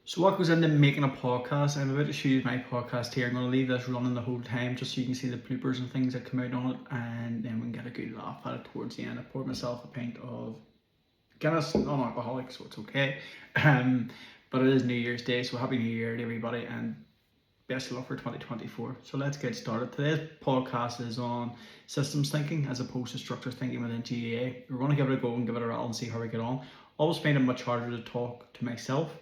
So what goes into making a podcast? I'm about to shoot my podcast here. I'm going to leave this running the whole time just so you can see the bloopers and things that come out on it, and then we can get a good laugh at it towards the end. I poured myself a pint of Guinness, non-alcoholic, so it's okay. But it is New Year's Day, so happy New Year to everybody, and best of luck for 2024. So let's get started. Today's podcast is on systems thinking as opposed to structure thinking within GAA. We're going to give it a go and give it a rattle and see how we get on. Always find it much harder to talk to myself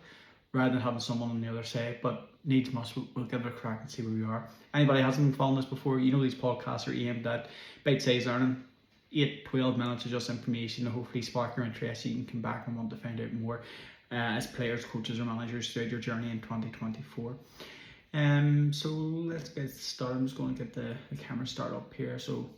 rather than having someone on the other side, but needs must. We'll give it a crack and see where we are. Anybody hasn't been following this before, you know these podcasts are aimed at bite-sized learning, 8-12 minutes of just information to hopefully spark your interest so you can come back and want to find out more as players, coaches or managers throughout your journey in 2024. So let's get started. I'm just going to get the camera started up here. So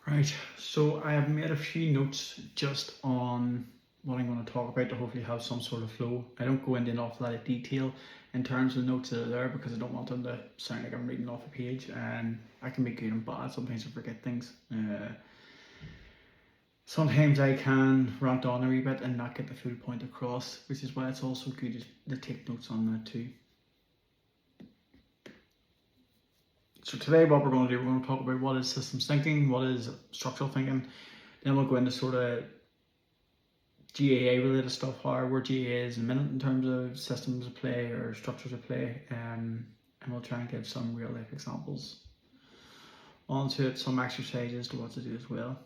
right, so I have made a few notes just on what I'm going to talk about to hopefully have some sort of flow. I don't go into an awful lot of detail in terms of the notes that are there because I don't want them to sound like I'm reading off a page, and I can be good and bad. Sometimes I forget things. Sometimes I can rant on a wee bit and not get the full point across, which is why it's also good to take notes on that too. So today what we're going to do, we're going to talk about what is systems thinking, what is structural thinking, then we'll go into sort of GAA related stuff, where GAA is in a minute in terms of systems of play or structures of play, and we'll try and give some real life examples onto it, some exercises to what to do as well.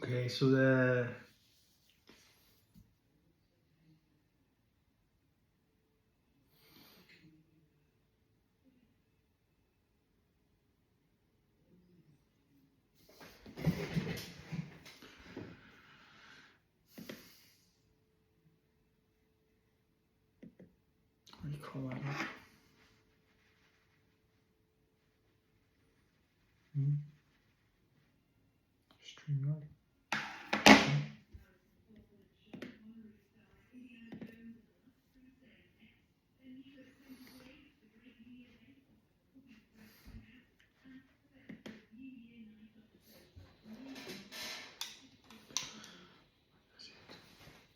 Okay, so what do you call that up? StreamYard.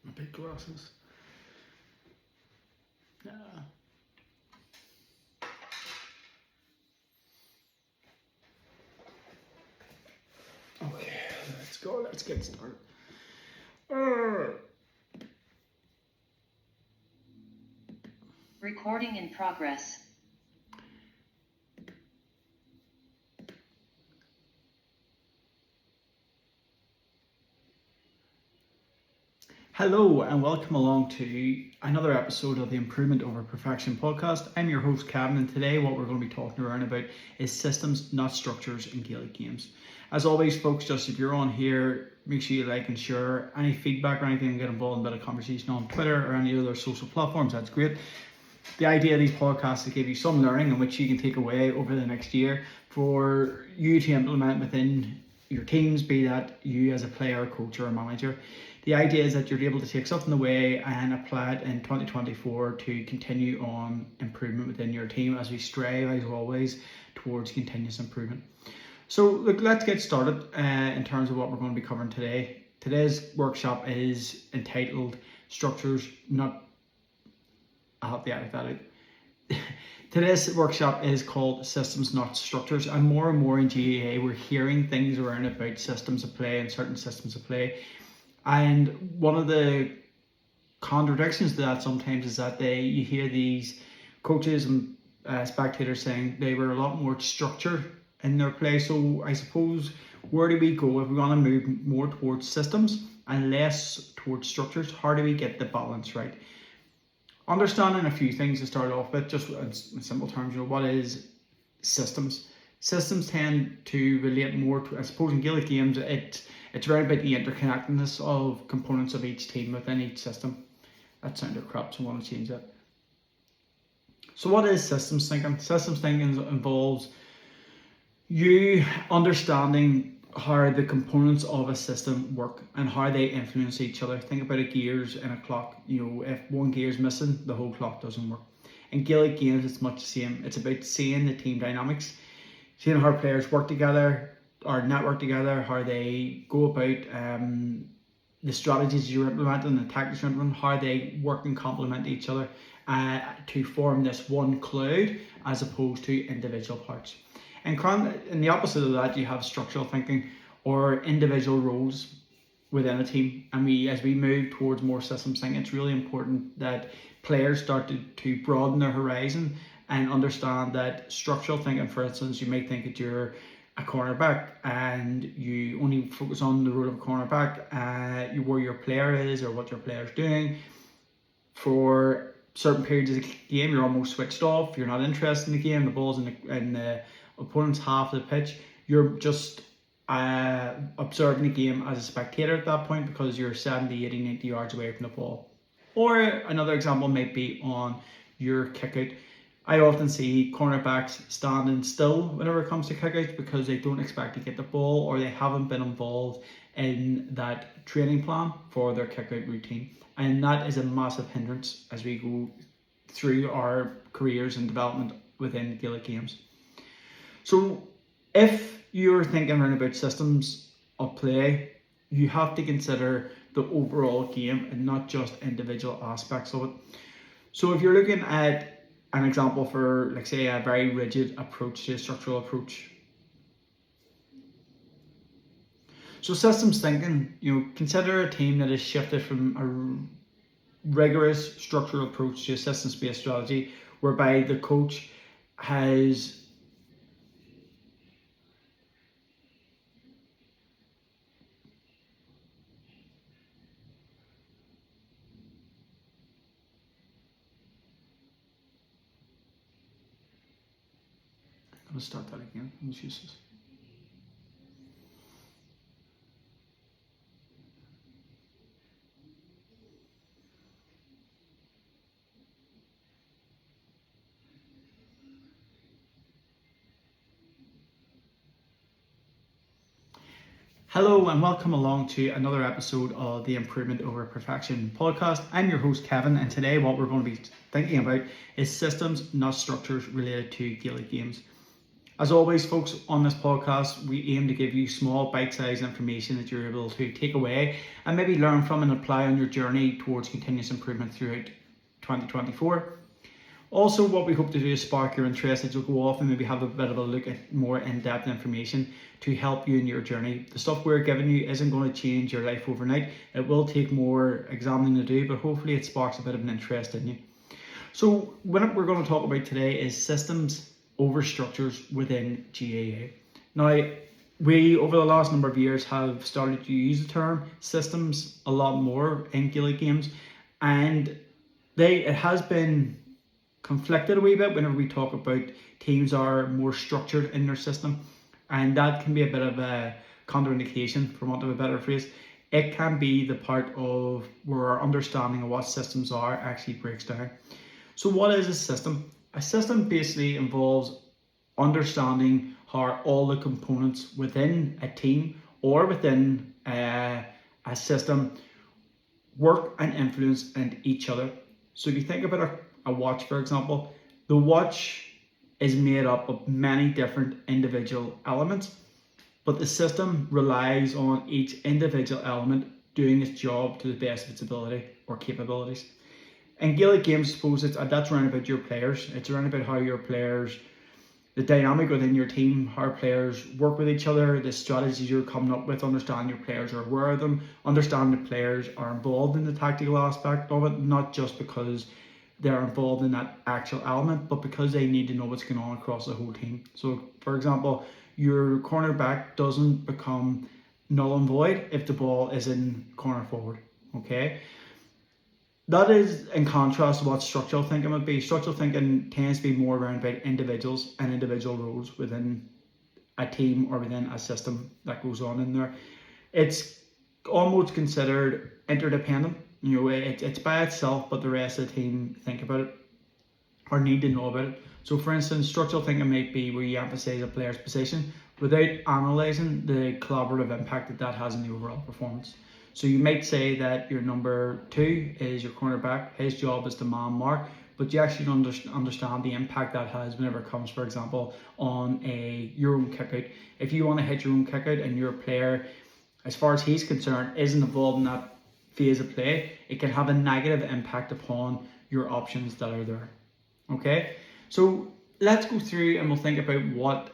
My big glasses. let's get started. Recording in progress. Hello and welcome along to another episode of the Improvement Over Perfection podcast. I'm your host Kevin, and today what we're going to be talking around about is systems, not structures, in Gaelic games. As always, folks, just if you're on here, make sure you like and share. Any feedback or anything, get involved in a bit of conversation on Twitter or any other social platforms. That's great. The idea of these podcasts is to give you some learning in which you can take away over the next year for you to implement within your teams, be that you as a player, coach, or a manager. The idea is that you're able to take something away and apply it in 2024 to continue on improvement within your team as we strive, as always, towards continuous improvement. So look, let's get started in terms of what we're going to be covering today. Today's workshop is entitled Structures, Not... I hope the edit that out. Today's workshop is called Systems, Not Structures, and more in GAA we're hearing things around about systems of play and certain systems of play. And one of the contradictions to that sometimes is that you hear these coaches and spectators saying they were a lot more structured in their play. So I suppose, where do we go if we want to move more towards systems and less towards structures? How do we get the balance right? Understanding a few things to start off with, just in simple terms, what is systems? Systems tend to relate more to, I suppose, in Gaelic games, it's around about the interconnectedness of components of each team within each system. That sounded crap, so I want to change that. So what is systems thinking? Systems thinking involves you understanding how the components of a system work and how they influence each other. Think about it, gears in a clock. If one gear is missing, the whole clock doesn't work. In Gaelic games, it's much the same. It's about seeing the team dynamics, seeing how players work together or network together, how they go about the strategies you're implementing, the tactics you're implementing, how they work and complement each other to form this one cloud as opposed to individual parts. And in the opposite of that, you have structural thinking or individual roles within a team. And as we move towards more systems thinking, it's really important that players start to broaden their horizon and understand that structural thinking, for instance, you may think that you're a cornerback and you only focus on the role of a cornerback, where your player is or what your player is doing. For certain periods of the game, you're almost switched off. You're not interested in the game. The ball's in the opponent's half of the pitch. You're just observing the game as a spectator at that point because you're 70, 80, 90 yards away from the ball. Or another example might be on your kick out. I often see cornerbacks standing still whenever it comes to kickouts because they don't expect to get the ball or they haven't been involved in that training plan for their kickout routine. And that is a massive hindrance as we go through our careers and development within Gaelic games. So if you're thinking around about systems of play, you have to consider the overall game and not just individual aspects of it. So if you're looking at an example for, like, say, a very rigid approach to a structural approach. So systems thinking, consider a team that has shifted from a rigorous structural approach to a systems-based strategy, whereby the coach has I'm going to start that again. Let's use this. Hello and welcome along to another episode of the Improvement Over Perfection podcast. I'm your host Kevin, and today what we're going to be thinking about is systems, not structures, related to Gaelic games. As always, folks, on this podcast, we aim to give you small bite-sized information that you're able to take away and maybe learn from and apply on your journey towards continuous improvement throughout 2024. Also, what we hope to do is spark your interest as you go off and maybe have a bit of a look at more in-depth information to help you in your journey. The stuff we're giving you isn't going to change your life overnight. It will take more examining to do, but hopefully it sparks a bit of an interest in you. So what we're going to talk about today is systems over structures within GAA. Now, we over the last number of years have started to use the term systems a lot more in Gaelic games, and it has been conflicted a wee bit whenever we talk about teams are more structured in their system, and that can be a bit of a contraindication, for want of a better phrase. It can be the part of where our understanding of what systems are actually breaks down. So what is a system? A system basically involves understanding how all the components within a team or within a system work and influence each other. So if you think about a watch, for example, the watch is made up of many different individual elements, but the system relies on each individual element doing its job to the best of its ability or capabilities. In Gaelic games, I suppose that's around about your players. It's around about how your players, the dynamic within your team, how players work with each other, the strategies you're coming up with, understand your players are aware of them, understand the players are involved in the tactical aspect of it, not just because they're involved in that actual element, but because they need to know what's going on across the whole team. So, for example, your cornerback doesn't become null and void if the ball is in corner forward, okay? That is in contrast to what structural thinking would be. Structural thinking tends to be more around about individuals and individual roles within a team or within a system that goes on in there. It's almost considered interdependent. You know, it's by itself, but the rest of the team think about it or need to know about it. So for instance, structural thinking might be where you emphasize a player's position without analysing the collaborative impact that has on the overall performance. So you might say that your number 2 is your cornerback, his job is to man mark, but you actually don't understand the impact that has whenever it comes, for example, on your own kick out. If you want to hit your own kick out and your player, as far as he's concerned, isn't involved in that phase of play, it can have a negative impact upon your options that are there. Okay, so let's go through and we'll think about what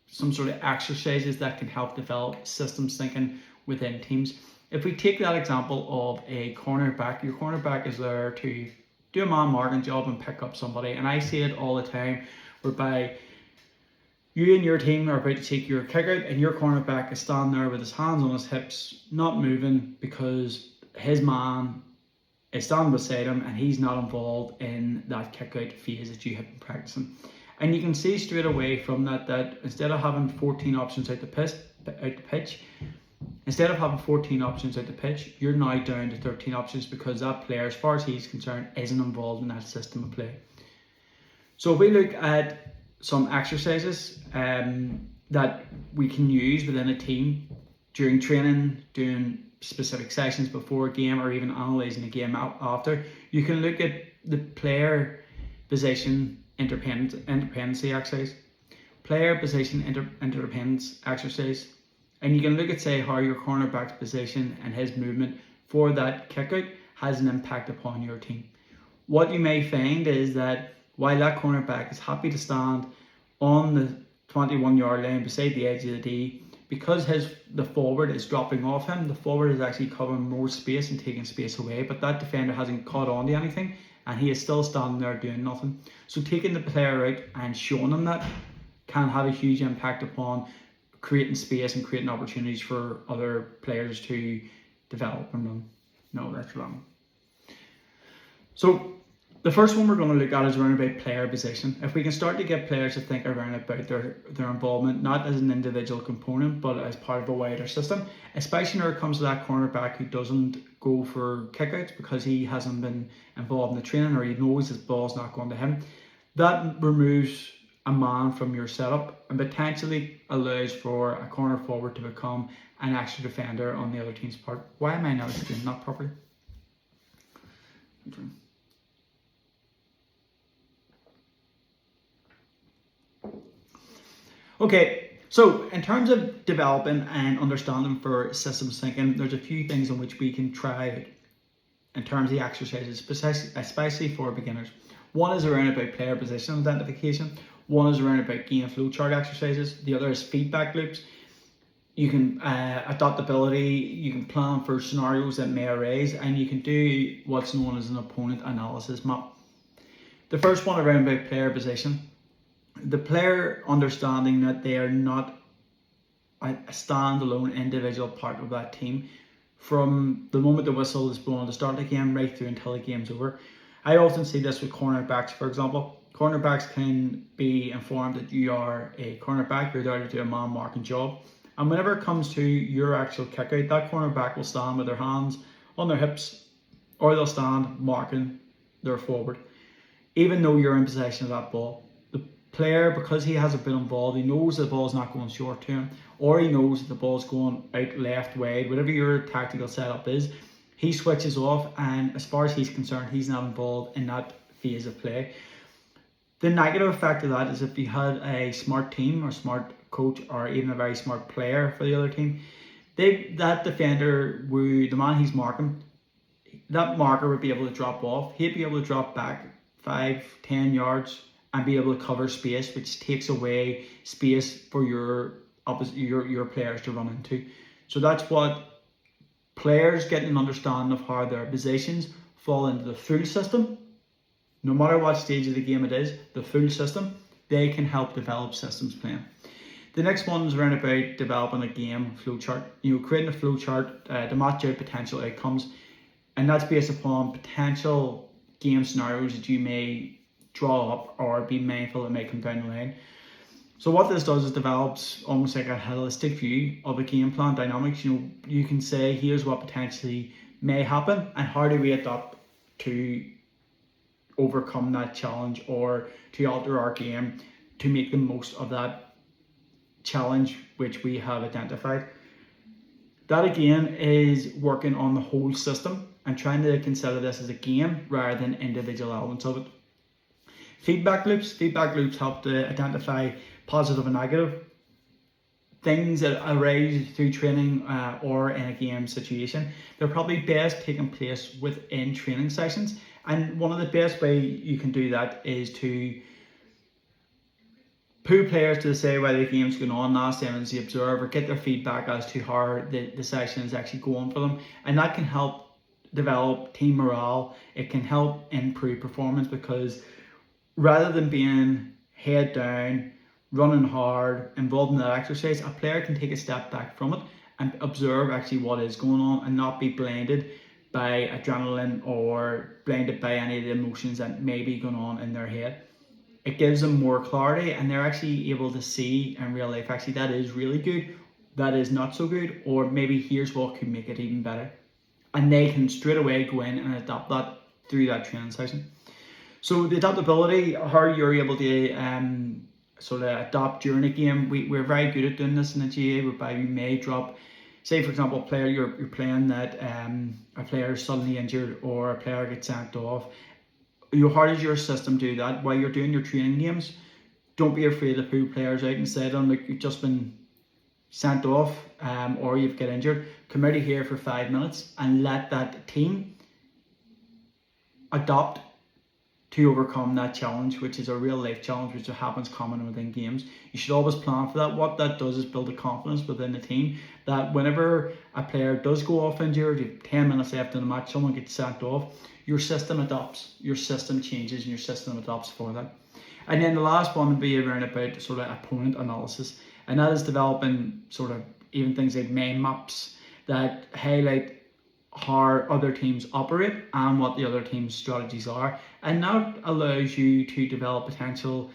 some sort of exercises that can help develop systems thinking within teams. If we take that example of a cornerback, your cornerback is there to do a man marking job and pick up somebody, and I see it all the time whereby you and your team are about to take your kick out and your cornerback is standing there with his hands on his hips, not moving because his man is standing beside him and he's not involved in that kick out phase that you have been practicing. And you can see straight away from that instead of having 14 options out the pitch, instead of having 14 options out the pitch, you're now down to 13 options because that player, as far as he's concerned, isn't involved in that system of play. So if we look at some exercises that we can use within a team during training, doing specific sessions before a game, or even analysing a game after, you can look at the player position interdependency exercise, player position interdependence exercise, and you can look at, say, how your cornerback's position and his movement for that kick out has an impact upon your team. What you may find is that while that cornerback is happy to stand on the 21-yard line beside the edge of the D, because the forward is dropping off him, the forward is actually covering more space and taking space away, but that defender hasn't caught on to anything and he is still standing there doing nothing. So taking the player out and showing him that can have a huge impact upon creating space and creating opportunities for other players to develop and run. No, that's wrong. So the first one we're going to look at is around about player position. If we can start to get players to think around about their involvement, not as an individual component, but as part of a wider system, especially when it comes to that cornerback who doesn't go for kickouts because he hasn't been involved in the training or he knows his ball's not going to him, that removes a man from your setup and potentially allows for a corner forward to become an extra defender on the other team's part. Why am I not explaining that properly? Okay, so in terms of developing and understanding for systems thinking, there's a few things in which we can try out. in terms of the exercises, especially for beginners. One is around about player position identification. One is around about game flowchart exercises. The other is feedback loops. You can adaptability. You can plan for scenarios that may arise, and you can do what's known as an opponent analysis map. The first one around about player position. The player understanding that they are not a standalone individual part of that team from the moment the whistle is blown to start the game right through until the game's over. I often see this with cornerbacks, for example. Cornerbacks can be informed that you are a cornerback, you're there to do a man marking job. And whenever it comes to your actual kick out, that cornerback will stand with their hands on their hips, or they'll stand marking their forward. Even though you're in possession of that ball, the player, because he hasn't been involved, he knows the ball's not going short to him, or he knows that the ball's going out left, wide, whatever your tactical setup is, he switches off, and as far as he's concerned, he's not involved in that phase of play. The negative effect of that is if you had a smart team or smart coach or even a very smart player for the other team, that defender, the man he's marking, that marker would be able to drop off. He'd be able to drop back 5-10 yards and be able to cover space, which takes away space for your players to run into. So that's what players get an understanding of how their positions fall into the full system. No matter what stage of the game it is, the full system, they can help develop systems playing. The next one is around about developing a game flowchart. Creating a flowchart to match out potential outcomes, and that's based upon potential game scenarios that you may draw up or be mindful that may come down the line. So what this does is develops almost like a holistic view of a game plan dynamics. You can say, here's what potentially may happen and how do we adapt to overcome that challenge or to alter our game to make the most of that challenge which we have identified. That again is working on the whole system and trying to consider this as a game rather than individual elements of it. Feedback loops help to identify positive and negative things that arise through training or in a game situation. They're probably best taking place within training sessions, and one of the best ways you can do that is to put players to say whether the game's going on, ask them as the observer, get their feedback as to how the session is actually going for them, and that can help develop team morale. It can help improve performance, because rather than being head down, running hard, involved in that exercise, a player can take a step back from it and observe actually what is going on and not be blinded by adrenaline or blinded by any of the emotions that may be going on in their head. It gives them more clarity, and they're actually able to see in real life, actually that is really good, that is not so good, or maybe here's what could make it even better. And they can straight away go in and adapt that through that training session. So the adaptability, how you're able to sort of adapt during a game, we're very good at doing this in the GA, whereby we may drop, say for example, a player you're playing that a player is suddenly injured or a player gets sent off. How does your system do that? While you're doing your training games, don't be afraid to put players out and say to them, look, you've just been sent off or you've got injured, come out of here for 5 minutes and let that team adapt to overcome that challenge, which is a real life challenge, which happens common within games. You should always plan for that. What that does is build a confidence within the team that whenever a player does go off injured, you have 10 minutes left in the match, someone gets sent off, your system adapts, your system changes, and your system adapts for that. And then the last one would be around about sort of opponent analysis, and that is developing sort of even things like mind maps that highlight how other teams operate and what the other team's strategies are, and that allows you to develop potential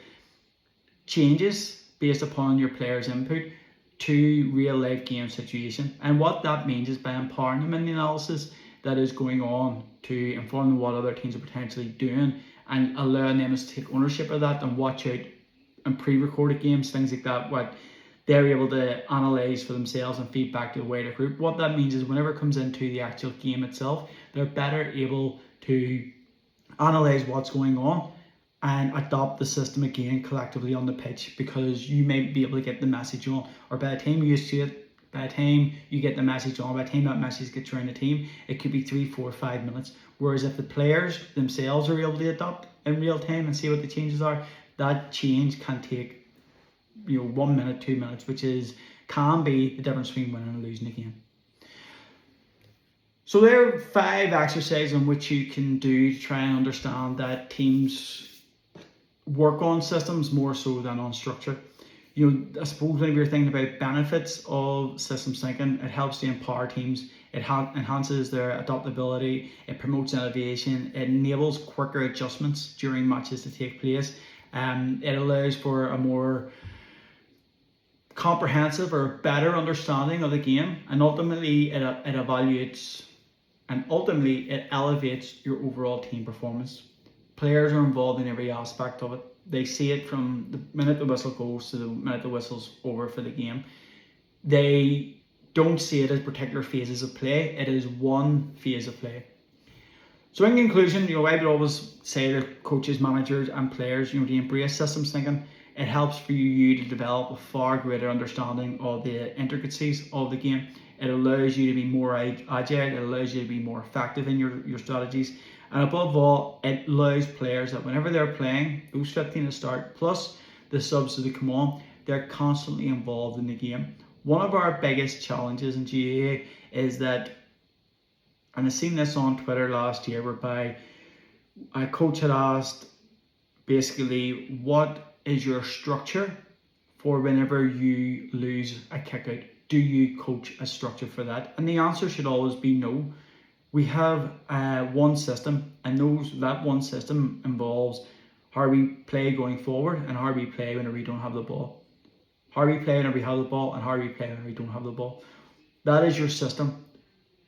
changes based upon your players' input to real life game situation. And what that means is by empowering them in the analysis that is going on to inform them what other teams are potentially doing and allowing them to take ownership of that and watch out and pre-recorded games, things like that, what they're able to analyze for themselves and feedback to the wider group. What that means is whenever it comes into the actual game itself, they're better able to analyze what's going on and adopt the system again collectively on the pitch, because you may be able to get the message on, or by the time you see it, By the time you get the message on, by the time that message gets around the team, it could be 3, 4, 5 minutes. Whereas if the players themselves are able to adapt in real time and see what the changes are, that change can take 1 minute, 2 minutes, which can be the difference between winning and losing a game. So there are 5 exercises in which you can do to try and understand that teams work on systems more so than on structure. I suppose when you're thinking about benefits of systems thinking, it helps to empower teams. It enhances their adaptability. It promotes innovation. It enables quicker adjustments during matches to take place. It allows for a more comprehensive or better understanding of the game, and ultimately it evaluates and ultimately it elevates your overall team performance. Players are involved in every aspect of it. They see it from the minute the whistle goes to the minute the whistle's over for the game. They don't see it as particular phases of play. It is one phase of play. So in conclusion, I would always say to coaches, managers and players, to embrace systems thinking. It helps for you to develop a far greater understanding of the intricacies of the game. It allows you to be more agile. It allows you to be more effective in your strategies. And above all, it allows players that whenever they're playing, those 15 to start, plus the subs that come on, they're constantly involved in the game. One of our biggest challenges in GAA is that, and I've seen this on Twitter last year, whereby a coach had asked basically, what is your structure for whenever you lose a kick out? Do you coach a structure for that? And the answer should always be no. We have one system, and that one system involves how we play going forward and how we play whenever we don't have the ball. How we play whenever we have the ball and how we play when we don't have the ball. That is your system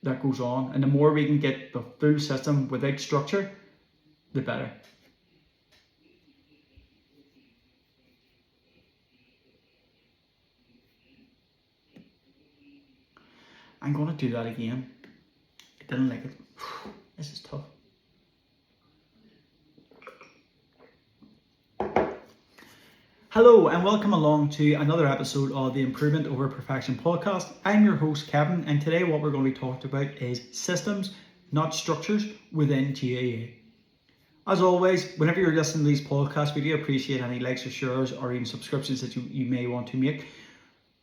that goes on, and the more we can get the full system without structure, the better. I'm going to do that again. I didn't like it. This is tough. Hello and welcome along to another episode of the Improvement Over Perfection podcast. I'm your host Kevin, and today what we're going to be talking about is systems, not structures, within GAA. As always, whenever you're listening to these podcasts, we do appreciate any likes or shares or even subscriptions that you may want to make.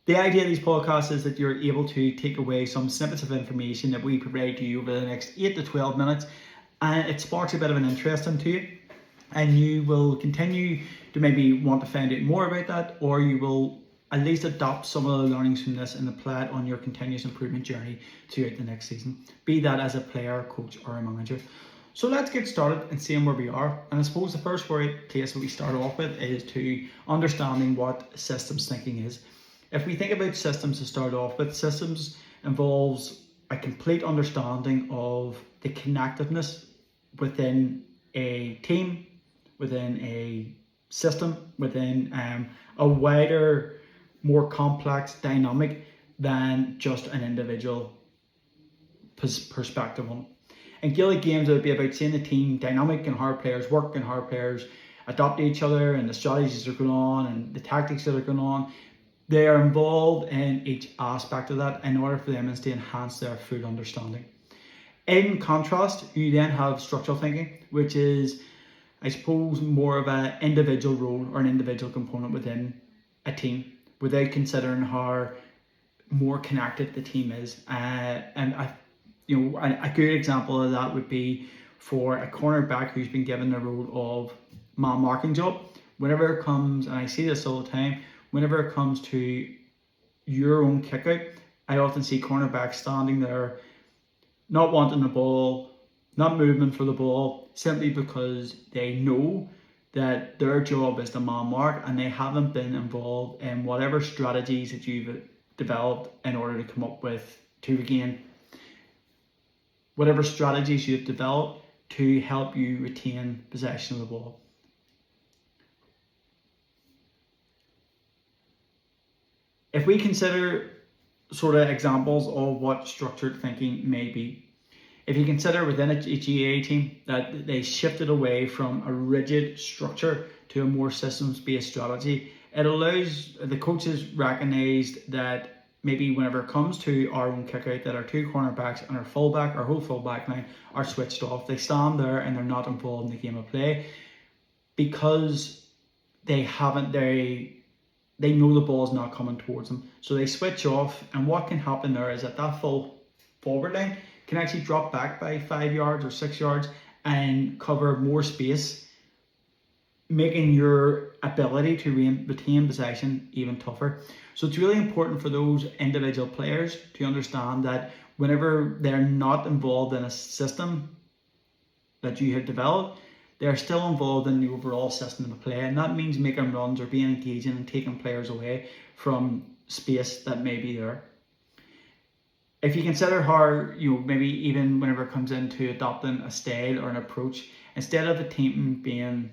The idea of these podcasts is that you're able to take away some snippets of information that we provide to you over the next 8 to 12 minutes, and it sparks a bit of an interest into you, and you will continue to maybe want to find out more about that, or you will at least adopt some of the learnings from this and apply it on your continuous improvement journey throughout the next season, be that as a player, coach or a manager. So let's get started and seeing where we are. And I suppose the first place that we start off with is to understanding what systems thinking is. If we think about systems to start off with, systems involves a complete understanding of the connectiveness within a team, within a system, within a wider, more complex dynamic than just an individual perspective on it. In Gaelic games, it would be about seeing the team dynamic and how players work and how players adapt to each other and the strategies that are going on and the tactics that are going on. They are involved in each aspect of that in order for them to enhance their full understanding. In contrast, you then have structural thinking, which is, I suppose, more of an individual role or an individual component within a team, without considering how more connected the team is. And a good example of that would be for a cornerback who's been given the role of man marking job. Whenever it comes, and I see this all the time, whenever it comes to your own kick out, I often see cornerbacks standing there, not wanting the ball, not moving for the ball, simply because they know that their job is to man mark and they haven't been involved in whatever strategies that you've developed in order to come up with to regain whatever strategies you've developed to help you retain possession of the ball. If we consider sort of examples of what structured thinking may be, if you consider within a GAA team that they shifted away from a rigid structure to a more systems-based strategy, it allows the coaches recognized that maybe whenever it comes to our own kick out, that our two cornerbacks and our fullback, our whole fullback line are switched off. They stand there and they're not involved in the game of play because they know the ball's not coming towards them. So they switch off, and what can happen there is that full forward line can actually drop back by 5 yards or 6 yards and cover more space, making your ability to retain possession even tougher. So it's really important for those individual players to understand that whenever they're not involved in a system that you have developed, they're still involved in the overall system of play, and that means making runs or being engaging and taking players away from space that may be there. If you consider how, maybe even whenever it comes into adopting a style or an approach, instead of the team being